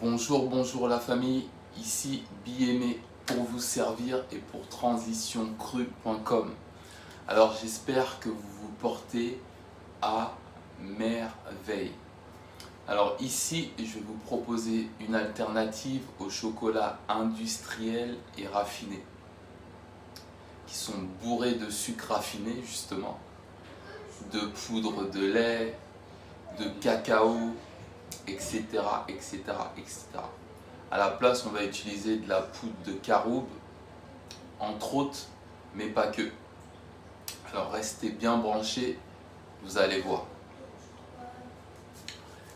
Bonjour la famille, ici Biémé pour vous servir et pour transitioncrue.com. Alors j'espère que vous vous portez à merveille. Alors ici je vais vous proposer une alternative au chocolat industriel et raffiné, qui sont bourrés de sucre raffiné justement, de poudre de lait, de cacao, etc., etc., etc. À la place, on va utiliser de la poudre de caroube, entre autres, mais pas que. Alors restez bien branchés, vous allez voir.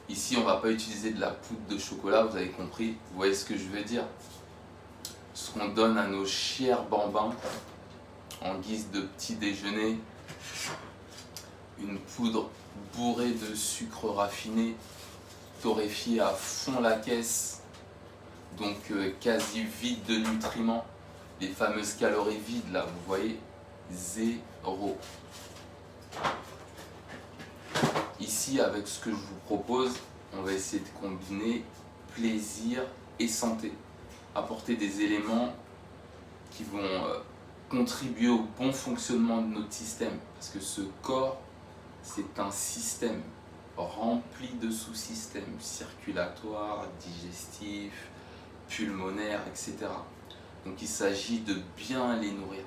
Ici, on ne va pas utiliser de la poudre de chocolat, vous avez compris, vous voyez ce que je veux dire. Ce qu'on donne à nos chers bambins en guise de petit déjeuner, une poudre bourrée de sucre raffiné, torréfié à fond la caisse, donc quasi vide de nutriments, les fameuses calories vides là, vous voyez, zéro. Ici, avec ce que je vous propose, on va essayer de combiner plaisir et santé, apporter des éléments qui vont contribuer au bon fonctionnement de notre système, parce que ce corps, c'est un système rempli de sous-systèmes circulatoires, digestifs, pulmonaires, etc. Donc il s'agit de bien les nourrir.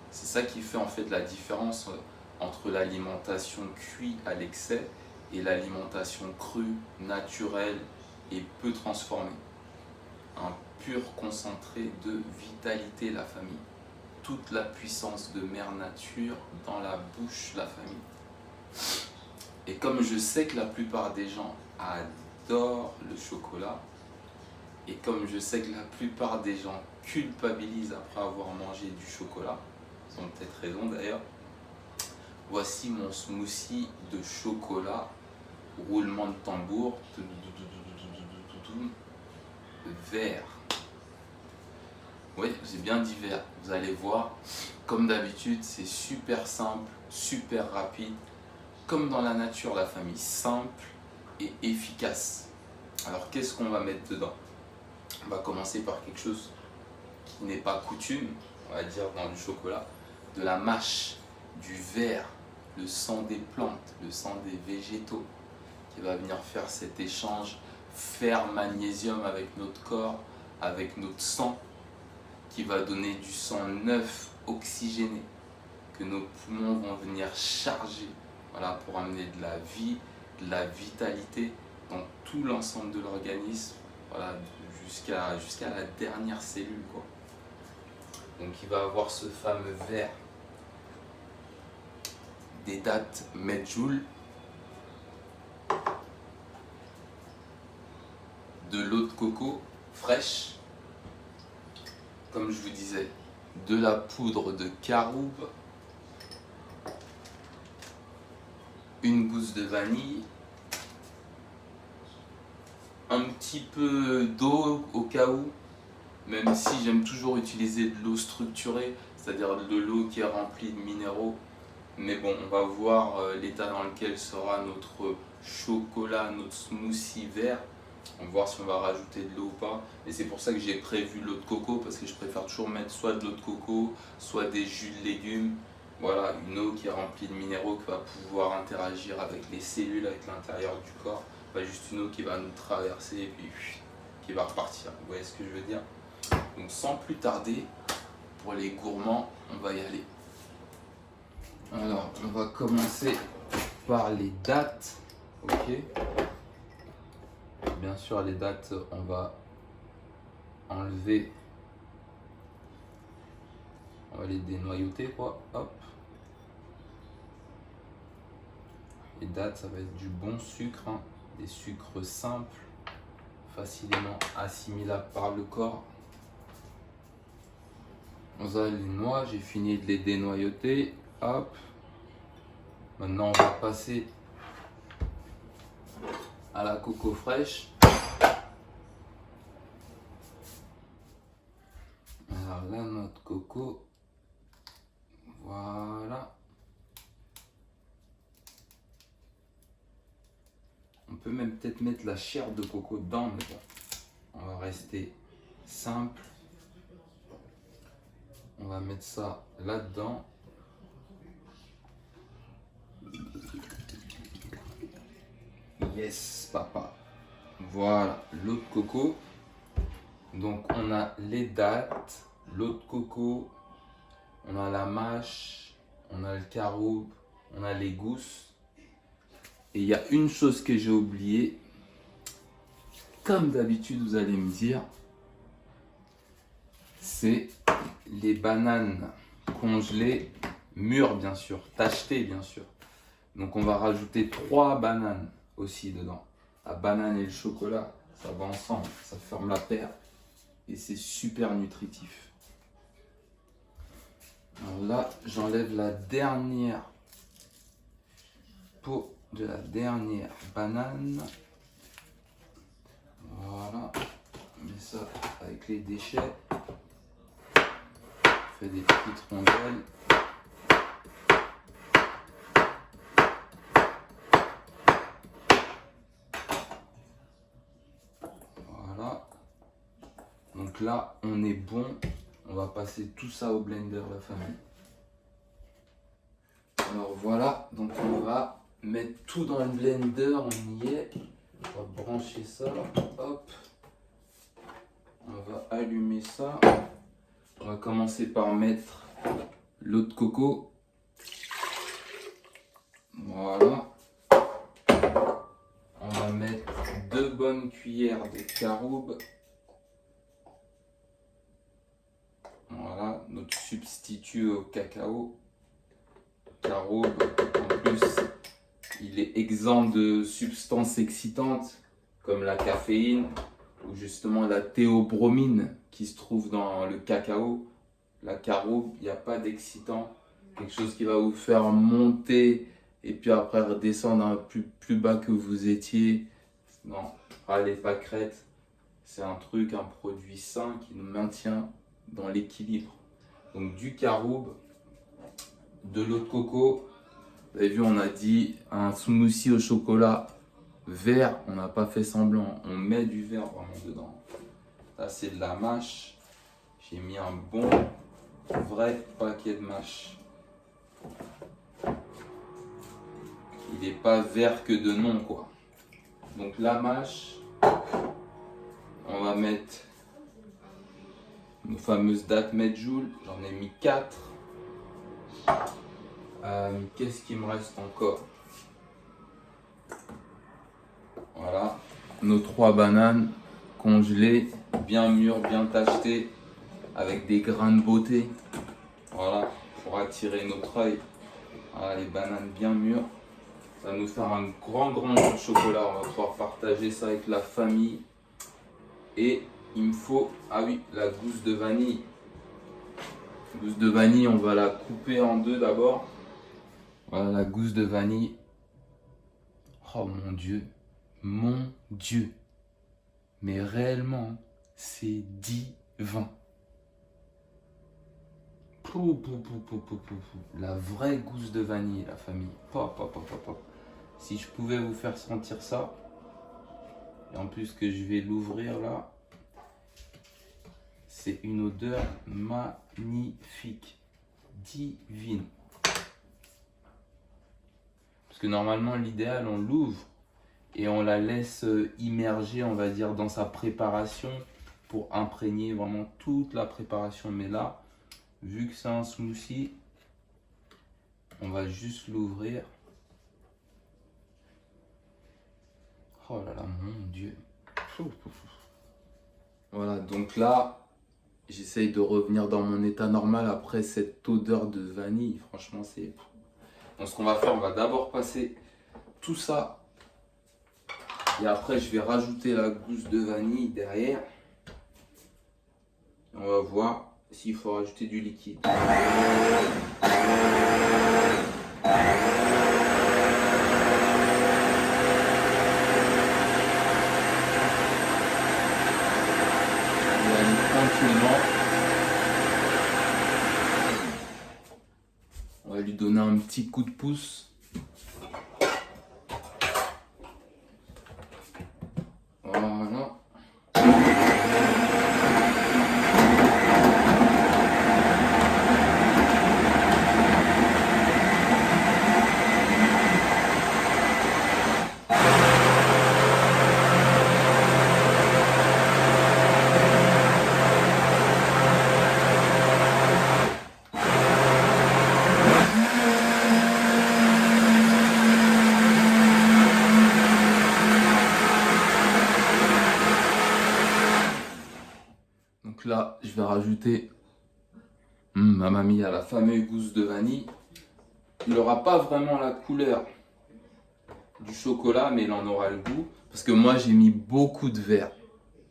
C'est ça qui fait en fait la différence entre l'alimentation cuite à l'excès et l'alimentation crue, naturelle et peu transformée. Un pur concentré de vitalité, la famille. Toute la puissance de mère nature dans la bouche, la famille. Et comme je sais que la plupart des gens adorent le chocolat, et comme je sais que la plupart des gens culpabilisent après avoir mangé du chocolat, ils ont peut-être raison d'ailleurs, voici mon smoothie de chocolat, roulement de tambour, vert. Oui, j'ai bien dit vert, vous allez voir, comme d'habitude, c'est super simple, super rapide, comme dans la nature, la famille, simple et efficace. Alors qu'est-ce qu'on va mettre dedans? On va commencer par quelque chose qui n'est pas coutume, on va dire dans du chocolat, de la mâche, du verre, le sang des plantes, le sang des végétaux, qui va venir faire cet échange fer-magnésium avec notre corps, avec notre sang, qui va donner du sang neuf, oxygéné, que nos poumons vont venir charger, voilà, pour amener de la vie, de la vitalité dans tout l'ensemble de l'organisme, voilà, jusqu'à la dernière cellule, quoi. Donc il va avoir ce fameux verre, des dattes medjool, de l'eau de coco fraîche, comme je vous disais, de la poudre de caroube, une gousse de vanille, un petit peu d'eau au cas où, même si j'aime toujours utiliser de l'eau structurée, c'est-à-dire de l'eau qui est remplie de minéraux. Mais bon, on va voir l'état dans lequel sera notre chocolat, notre smoothie vert. On va voir si on va rajouter de l'eau ou pas. Et c'est pour ça que j'ai prévu l'eau de coco, parce que je préfère toujours mettre soit de l'eau de coco, soit des jus de légumes. Voilà, une eau qui est remplie de minéraux, qui va pouvoir interagir avec les cellules, avec l'intérieur du corps. Pas juste une eau qui va nous traverser et puis qui va repartir. Vous voyez ce que je veux dire? Donc sans plus tarder, pour les gourmands, on va y aller. Alors, on va commencer par les dattes, ok. Bien sûr, les dattes, on va enlever, on va les dénoyauter, quoi, hop. Les dattes, ça va être du bon sucre, hein, des sucres simples, facilement assimilables par le corps. On a les noix, j'ai fini de les dénoyauter, hop. Maintenant, on va passer à la coco fraîche. Alors là, notre coco, voilà. On peut même peut-être mettre la chair de coco dedans, mais bon, on va rester simple. On va mettre ça là-dedans. Yes, papa. Voilà, l'eau de coco. Donc, on a les dattes, l'eau de coco, on a la mâche, on a le caroube, on a les gousses. Et il y a une chose que j'ai oubliée. Comme d'habitude, vous allez me dire, c'est les bananes congelées, mûres bien sûr, tachetées bien sûr. Donc on va rajouter 3 bananes aussi dedans. La banane et le chocolat, ça va ensemble, ça forme la paire et c'est super nutritif. Alors là, j'enlève la dernière peau de la dernière banane. Voilà, on met ça avec les déchets. On fait des petites rondelles. Voilà. Donc là, on est bon. On va passer tout ça au blender, la famille. Alors voilà, donc on va mettre tout dans le blender, on y est. On va brancher ça, hop. On va allumer ça. On va commencer par mettre l'eau de coco. Voilà. On va mettre 2 bonnes cuillères de caroube. Voilà, notre substitut au cacao. Caroube, en plus, il est exempt de substances excitantes comme la caféine ou justement la théobromine qui se trouve dans le cacao. La caroube, il n'y a pas d'excitant, quelque chose qui va vous faire monter et puis après redescendre un peu plus bas que vous étiez. Non, les pâquerettes, c'est un produit sain qui nous maintient dans l'équilibre. Donc du caroube, de l'eau de coco. Vous avez vu, on a dit un smoothie au chocolat vert, on n'a pas fait semblant, on met du vert vraiment dedans. Là c'est de la mâche, j'ai mis un bon vrai paquet de mâche. Il n'est pas vert que de nom quoi. Donc la mâche, on va mettre nos fameuses dattes Medjool, j'en ai mis 4. Qu'est-ce qu'il me reste encore? Voilà, nos 3 bananes congelées, bien mûres, bien tachetées, avec des grains de beauté. Voilà, pour attirer notre œil. Voilà, les bananes bien mûres. Ça va nous faire un grand jus de chocolat. On va pouvoir partager ça avec la famille. Et il me faut, ah oui, la gousse de vanille. La gousse de vanille, on va la couper en 2 d'abord. Voilà la gousse de vanille. Oh mon Dieu, mon Dieu. Mais réellement, c'est divin. La vraie gousse de vanille, la famille. Si je pouvais vous faire sentir ça, et en plus que je vais l'ouvrir là, c'est une odeur magnifique, divine. Parce que normalement, l'idéal, on l'ouvre et on la laisse immerger, on va dire, dans sa préparation pour imprégner vraiment toute la préparation. Mais là, vu que c'est un smoothie, on va juste l'ouvrir. Oh là là, mon Dieu. Voilà, donc là, j'essaye de revenir dans mon état normal après cette odeur de vanille. Franchement, c'est... Donc ce qu'on va faire, on va d'abord passer tout ça. Et après, je vais rajouter la gousse de vanille derrière. On va voir s'il faut rajouter du liquide. On va aller tranquillement. On va lui donner un petit coup de pouce. là, je vais rajouter ma mamie a la fameuse gousse de vanille. Il n'aura pas vraiment la couleur du chocolat, mais il en aura le goût. Parce que moi, j'ai mis beaucoup de vert.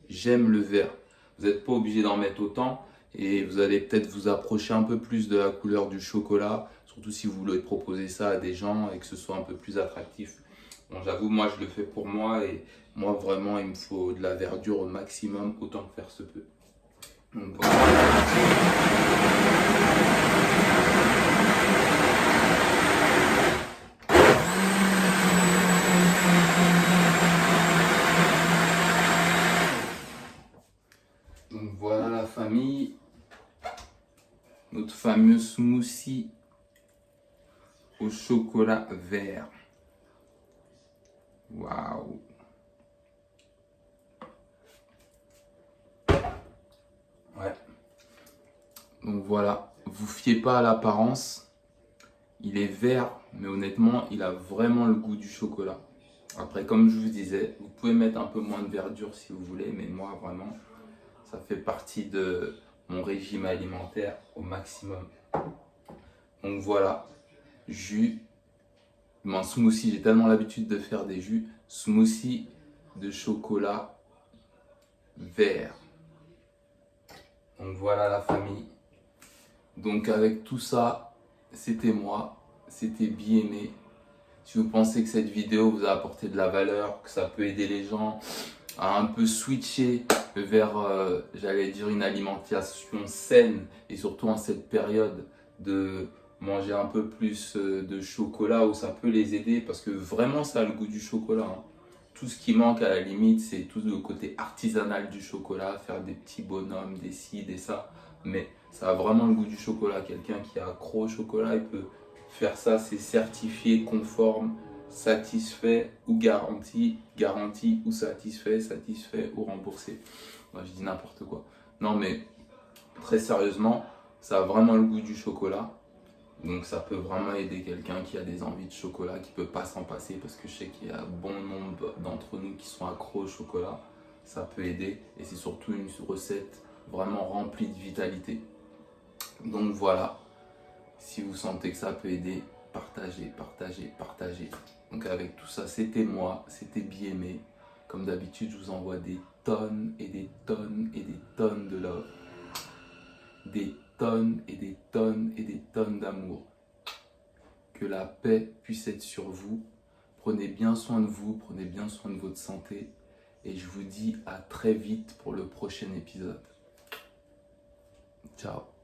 J'aime le vert. Vous n'êtes pas obligé d'en mettre autant. Et vous allez peut-être vous approcher un peu plus de la couleur du chocolat. Surtout si vous voulez proposer ça à des gens et que ce soit un peu plus attractif. Bon, j'avoue, moi, je le fais pour moi. Et moi, vraiment, il me faut de la verdure au maximum, autant que faire se peut. Donc, voilà la famille, notre fameux smoothie au chocolat vert. Waouh! Ouais. Donc voilà, vous fiez pas à l'apparence. Il est vert, mais honnêtement, il a vraiment le goût du chocolat. Après, comme je vous disais, vous pouvez mettre un peu moins de verdure si vous voulez, mais moi, vraiment, ça fait partie de mon régime alimentaire au maximum. Donc voilà, jus, mon smoothie, j'ai tellement l'habitude de faire des jus, smoothie de chocolat vert. Donc voilà la famille. Donc avec tout ça, c'était moi, c'était BMA. Si vous pensez que cette vidéo vous a apporté de la valeur, que ça peut aider les gens à un peu switcher vers, j'allais dire, une alimentation saine et surtout en cette période de manger un peu plus de chocolat où ça peut les aider parce que vraiment ça a le goût du chocolat. Hein. Tout ce qui manque à la limite, c'est tout le côté artisanal du chocolat, faire des petits bonhommes, des ci, des ça. Mais ça a vraiment le goût du chocolat. Quelqu'un qui est accro au chocolat, il peut faire ça, c'est certifié, conforme, satisfait ou garanti, garanti ou satisfait, satisfait ou remboursé. Moi, je dis n'importe quoi. Non, mais très sérieusement, ça a vraiment le goût du chocolat. Donc ça peut vraiment aider quelqu'un qui a des envies de chocolat, qui ne peut pas s'en passer, parce que je sais qu'il y a bon nombre d'entre nous qui sont accros au chocolat. Ça peut aider et c'est surtout une recette vraiment remplie de vitalité. Donc voilà, si vous sentez que ça peut aider, partagez, partagez, partagez. Donc avec tout ça, c'était moi, c'était BMA. Comme d'habitude, je vous envoie des tonnes et des tonnes et des tonnes de love. Des tonnes et des tonnes et des tonnes d'amour. Que la paix puisse être sur vous. Prenez bien soin de vous, prenez bien soin de votre santé. Et je vous dis à très vite pour le prochain épisode. Ciao.